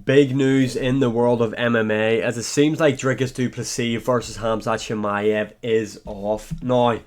Big news in the world of MMA, as it seems like Dricus du Plessis versus Khamzat Chimaev is off. Now,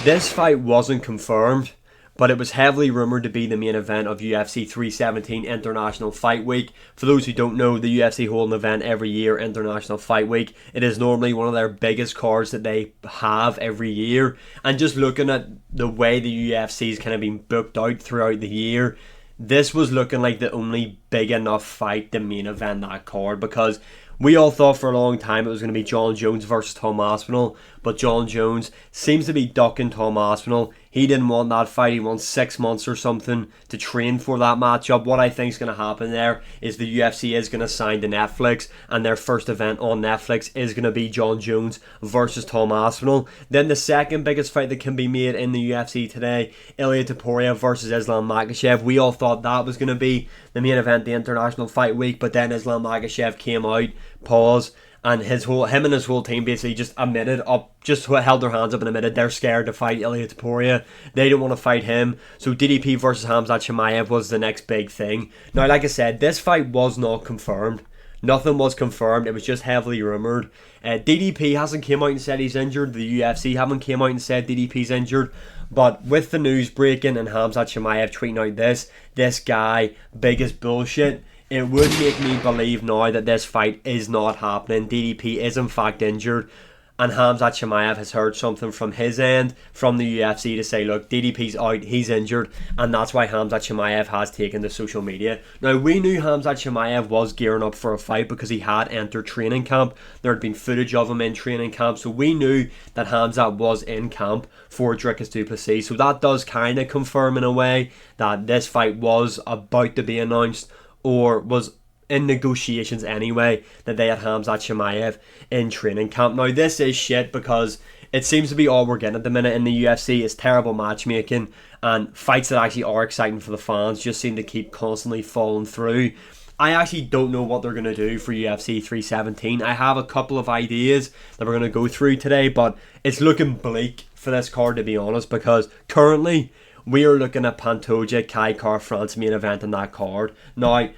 this fight wasn't confirmed, but it was heavily rumoured to be the main event of UFC 317 International Fight Week. For those who don't know, the UFC hold an event every year, International Fight Week. It is normally one of their biggest cards that they have every year. And just looking at the way the UFC's kind of been booked out throughout the year, this was looking like the only big enough fight to main event that card, because we all thought for a long time it was going to be John Jones versus Tom Aspinall, but John Jones seems to be ducking Tom Aspinall. He didn't want that fight. He wants 6 months or something to train for that matchup. What I think is going to happen there is the UFC is going to sign to Netflix, and their first event on Netflix is going to be John Jones versus Tom Aspinall. Then the second biggest fight that can be made in the UFC today, Ilia Topuria versus Islam Makhachev. We all thought that was going to be the main event, the International Fight Week, but then Islam Makhachev came out, paused, and him and his whole team basically just held their hands up and admitted they're scared to fight Ilia Topuria. They don't want to fight him. So DDP versus Khamzat Chimaev was the next big thing. Now, like I said, this fight was not confirmed. Nothing was confirmed. It was just heavily rumoured. DDP hasn't came out and said he's injured. The UFC haven't came out and said DDP's injured. But with the news breaking and Khamzat Chimaev tweeting out this guy, biggest bullshit, it would make me believe now that this fight is not happening. DDP is in fact injured, and Khamzat Chimaev has heard something from his end, from the UFC, to say, look, DDP's out, he's injured, and that's why Khamzat Chimaev has taken to social media. Now, we knew Khamzat Chimaev was gearing up for a fight because he had entered training camp. There had been footage of him in training camp, so we knew that Khamzat was in camp for Dricus du Plessis. So that does kind of confirm in a way that this fight was about to be announced, or was in negotiations anyway, that they had Khamzat Chimaev in training camp. Now, this is shit because it seems to be all we're getting at the minute in the UFC. Is terrible matchmaking, and fights that actually are exciting for the fans just seem to keep constantly falling through. I actually don't know what they're going to do for UFC 317. I have a couple of ideas that we're going to go through today, but it's looking bleak for this card, to be honest, because currently we are looking at Pantoja, Kai Kara-France main event in that card. Now,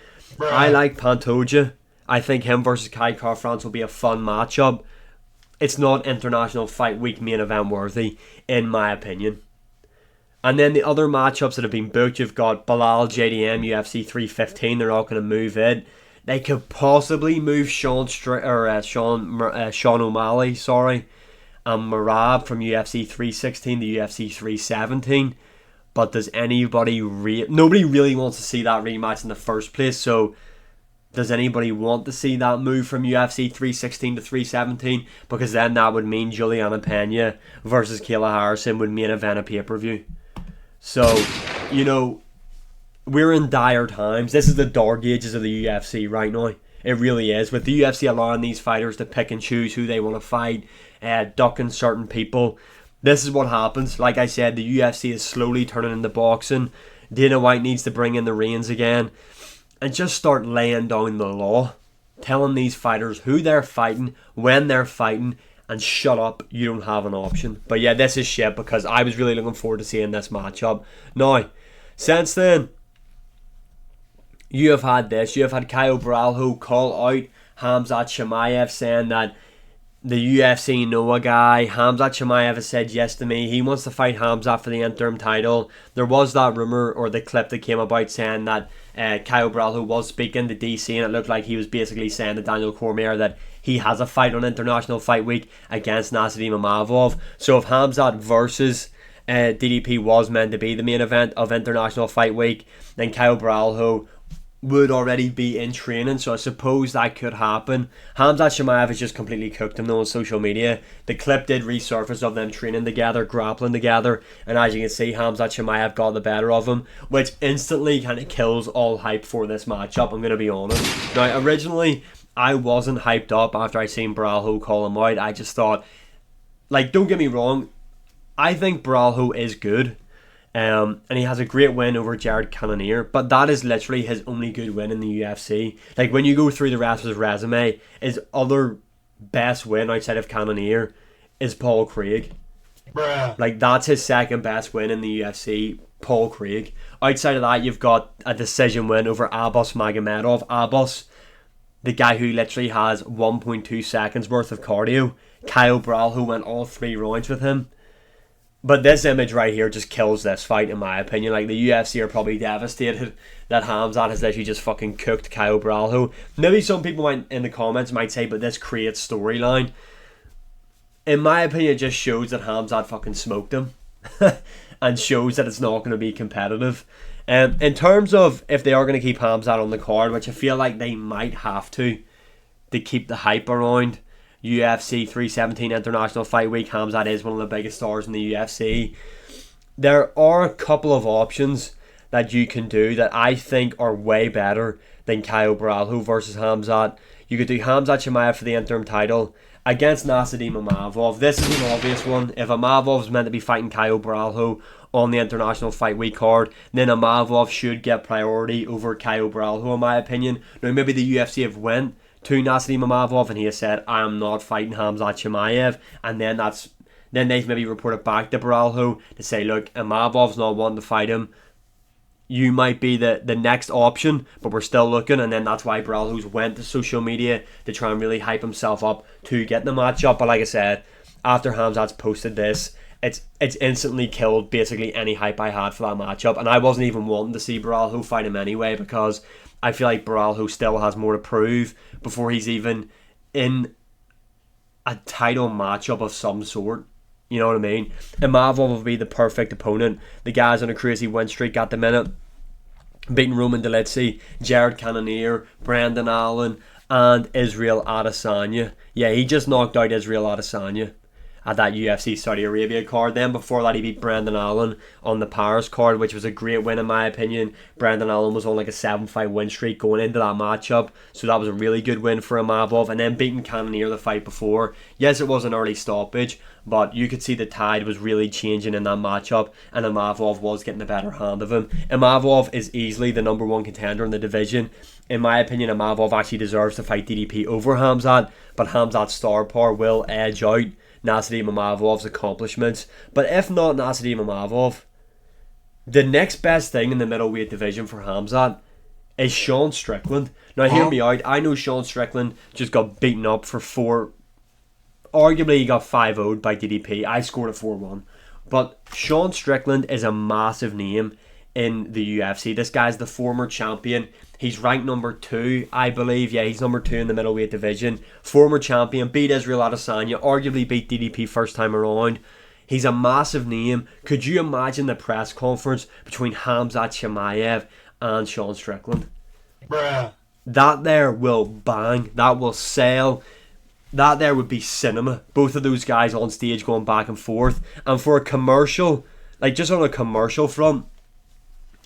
I like Pantoja. I think him versus Kai Kara-France will be a fun matchup. It's not International Fight Week main event worthy, in my opinion. And then the other matchups that have been booked, you've got Bilal, JDM, UFC 315. They're not going to move it. They could possibly move Sean O'Malley, and Marab from UFC 316 to UFC 317. But does anybody nobody really wants to see that rematch in the first place, so does anybody want to see that move from UFC 316 to 317? Because then that would mean Juliana Pena versus Kayla Harrison would main event a pay-per-view. So, we're in dire times. This is the dark ages of the UFC right now. It really is. With the UFC allowing these fighters to pick and choose who they want to fight, ducking certain people, this is what happens. Like I said, the UFC is slowly turning into boxing. Dana White needs to bring in the reins again and just start laying down the law, telling these fighters who they're fighting, when they're fighting, and shut up, you don't have an option. But yeah, this is shit because I was really looking forward to seeing this matchup. Now, since then, you have had Caio Borralho call out Khamzat Chimaev, saying that the UFC know a guy. Khamzat Chimaev has said yes to me. He wants to fight Khamzat for the interim title. There was that rumour, or the clip that came about, saying that Caio Borralho was speaking to DC, and it looked like he was basically saying to Daniel Cormier that he has a fight on International Fight Week against Nasruddin Imavov. So if Khamzat versus DDP was meant to be the main event of International Fight Week, then Caio Borralho would already be in training, so I suppose that could happen. Khamzat Chimaev has just completely cooked him though on social media. The clip did resurface of them training together, grappling together, and as you can see, Khamzat Chimaev got the better of him, which instantly kind of kills all hype for this matchup, I'm going to be honest. Now, originally, I wasn't hyped up after I seen Borralho call him out. I just thought, don't get me wrong, I think Borralho is good. And he has a great win over Jared Cannonier, but that is literally his only good win in the UFC. When you go through the rest of his resume, his other best win outside of Cannonier is Paul Craig. That's his second best win in the UFC, Paul Craig. Outside of that, you've got a decision win over Abbas Magomedov. Abbas the guy who literally has 1.2 seconds worth of cardio. Kyle Bralho went all 3 rounds with him. But this image right here just kills this fight, in my opinion. Like, the UFC are probably devastated that Khamzat has literally just fucking cooked Kyle Bralho. Maybe some people might in the comments might say, but this creates storyline. In my opinion, it just shows that Khamzat fucking smoked him. And shows that it's not going to be competitive. In terms of if they are going to keep Khamzat on the card, which I feel like they might have to keep the hype around UFC 317 International Fight Week. Khamzat is one of the biggest stars in the UFC. There are a couple of options that you can do that I think are way better than Kyle Bralho versus Khamzat. You could do Khamzat Chimaev for the interim title against Nassourdine Amavov. This is an obvious one. If Amavov is meant to be fighting Kyle Bralho on the International Fight Week card, then Amavov should get priority over Kyle Bralho, in my opinion. Now, maybe the UFC have went to Nassourdine Amavov and he has said, I am not fighting Khamzat Chimaev, and then they've maybe reported back to Bralho to say, look, Amavov's not wanting to fight him, you might be the next option, but we're still looking. And then that's why Bralho's went to social media to try and really hype himself up to get the matchup. But like I said, after Khamzat's posted this, it's instantly killed basically any hype I had for that matchup, and I wasn't even wanting to see Bralho fight him anyway, because I feel like Bralho still has more to prove before he's even in a title matchup of some sort. You know what I mean? Amavov will be the perfect opponent. The guy's on a crazy win streak at the minute, beating Roman Dolidze, Jared Cannonier, Brendan Allen, and Israel Adesanya. Yeah, he just knocked out Israel Adesanya at that UFC Saudi Arabia card. Then before that, he beat Brendan Allen on the Paris card, which was a great win in my opinion. Brendan Allen was on like a 7-fight win streak going into that matchup, so that was a really good win for Amavov. And then beating Cannonier the fight before. Yes, it was an early stoppage, but you could see the tide was really changing in that matchup, and Amavov was getting the better hand of him. Amavov is easily the number 1 contender in the division. In my opinion, Amavov actually deserves to fight DDP over Khamzat, but Khamzat's star power will edge out Nassourdine Amavov's accomplishments. But if not Nassourdine Amavov, the next best thing in the middleweight division for Khamzat is Sean Strickland. Now hear me out, I know Sean Strickland just got beaten up for 4, arguably he got 5-0'd by DDP. I scored a 4-1. But Sean Strickland is a massive name in the UFC. This guy's the former champion. He's ranked number 2, I believe. Yeah, he's number 2 in the middleweight division. Former champion, beat Israel Adesanya, arguably beat DDP first time around. He's a massive name. Could you imagine the press conference between Khamzat Chimaev and Sean Strickland? Bruh. That there will bang. That will sell. That there would be cinema. Both of those guys on stage going back and forth. And for a commercial, like just on a commercial front,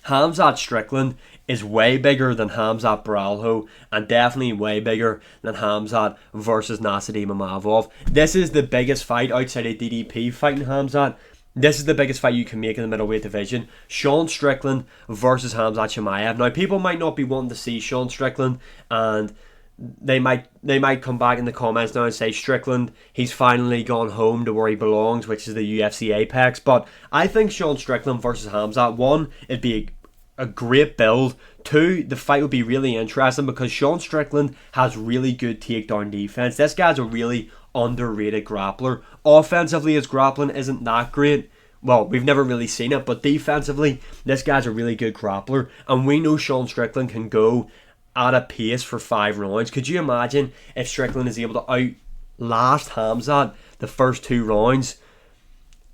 Khamzat Strickland is way bigger than Khamzat Bralho, and definitely way bigger than Khamzat versus Nassourdine Amavov. This is the biggest fight outside of DDP fighting Khamzat. This is the biggest fight you can make in the middleweight division. Sean Strickland versus Khamzat Chimaev. Now, people might not be wanting to see Sean Strickland, and they might come back in the comments now and say, Strickland, he's finally gone home to where he belongs, which is the UFC Apex. But I think Sean Strickland versus Khamzat, 1, it'd be a great build. 2, the fight would be really interesting because Sean Strickland has really good takedown defense. This guy's a really underrated grappler. Offensively, his grappling isn't that great. Well, we've never really seen it, but defensively, this guy's a really good grappler, and we know Sean Strickland can go at a pace for 5 rounds. Could you imagine if Strickland is able to outlast Khamzat the first 2 rounds,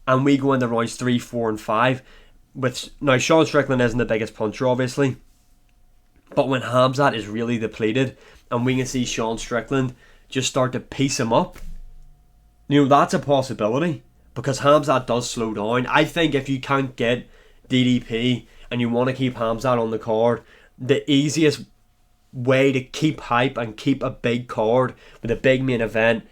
and we go into rounds 3, 4, and 5? Now, Sean Strickland isn't the biggest puncher, obviously, but when Khamzat is really depleted, and we can see Sean Strickland just start to piece him up, that's a possibility, because Khamzat does slow down. I think if you can't get DDP and you want to keep Khamzat on the card, the easiest way to keep hype and keep a big card with a big main event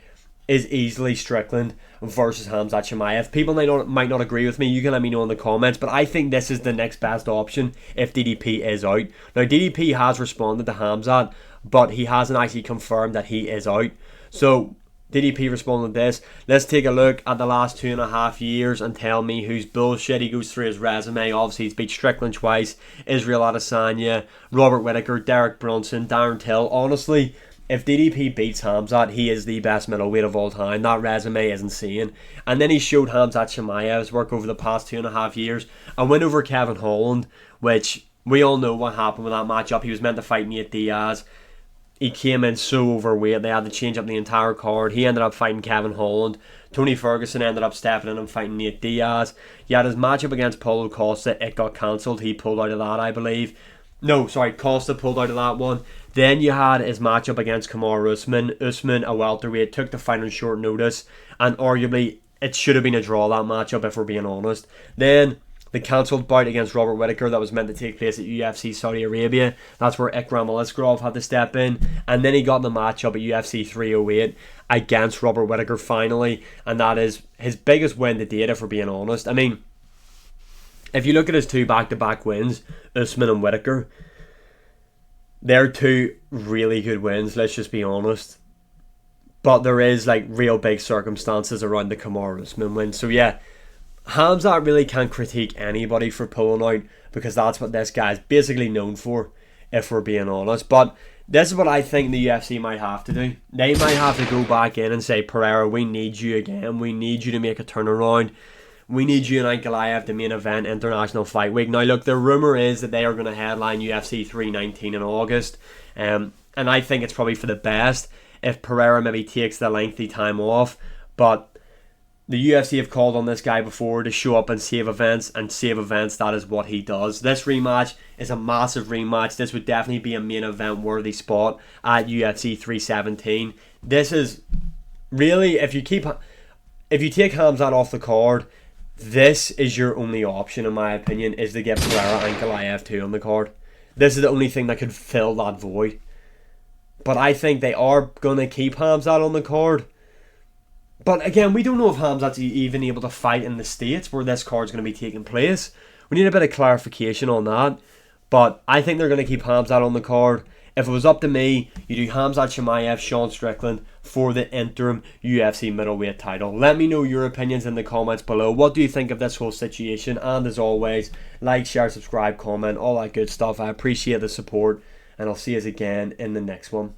is easily Strickland versus Khamzat Chimaev. People might not agree with me. You can let me know in the comments, but I think this is the next best option if DDP is out. Now, DDP has responded to Khamzat, but he hasn't actually confirmed that he is out. So DDP responded to this. Let's take a look at the last 2.5 years and tell me who's bullshit. He goes through his resume. Obviously, he's beat Strickland twice, Israel Adesanya, Robert Whittaker, Derek Brunson, Darren Till. Honestly, if DDP beats Khamzat, he is the best middleweight of all time. That resume is insane. And then he showed Khamzat Chimaev's work over the past 2.5 years. A win over Kevin Holland, which we all know what happened with that matchup. He was meant to fight Nate Diaz. He came in so overweight, they had to change up the entire card. He ended up fighting Kevin Holland. Tony Ferguson ended up stepping in and fighting Nate Diaz. You had his matchup against Paulo Costa, it got cancelled. He pulled out of that, I believe. No, sorry, Costa pulled out of that one. Then you had his matchup against Kamaru Usman. Usman, a welterweight, took the fight on short notice, and arguably it should have been a draw, that matchup, if we're being honest. Then the cancelled bout against Robert Whittaker that was meant to take place at UFC Saudi Arabia. That's where Ikram Aliskerov had to step in. And then he got the matchup at UFC 308 against Robert Whittaker finally. And that is his biggest win to date, if we're being honest. I mean, if you look at his 2 back-to-back wins, Usman and Whittaker, they're 2 really good wins, let's just be honest. But there is like real big circumstances around the Kamaru Usman win. So yeah, Khamzat really can't critique anybody for pulling out, because that's what this guy's basically known for, if we're being honest. But this is what I think the UFC might have to do. They might have to go back in and say, Pereira, we need you again. We need you to make a turnaround. We need you and Ankalaev to main event International Fight Week. Now look, the rumour is that they are going to headline UFC 319 in August. And I think it's probably for the best if Pereira maybe takes the lengthy time off. But the UFC have called on this guy before to show up and save events, that is what he does. This rematch is a massive rematch. This would definitely be a main event worthy spot at UFC 317. This is really, if you take Khamzat off the card, this is your only option, in my opinion, is to get Pereira and Ankalaev 2 on the card. This is the only thing that could fill that void. But I think they are going to keep Khamzat on the card. But again, we don't know if Khamzat's even able to fight in the States where this card's going to be taking place. We need a bit of clarification on that. But I think they're going to keep Khamzat on the card. If it was up to me, you do Khamzat Chimaev, Sean Strickland for the interim UFC middleweight title. Let me know your opinions in the comments below. What do you think of this whole situation? And as always, like, share, subscribe, comment, all that good stuff. I appreciate the support. And I'll see you again in the next one.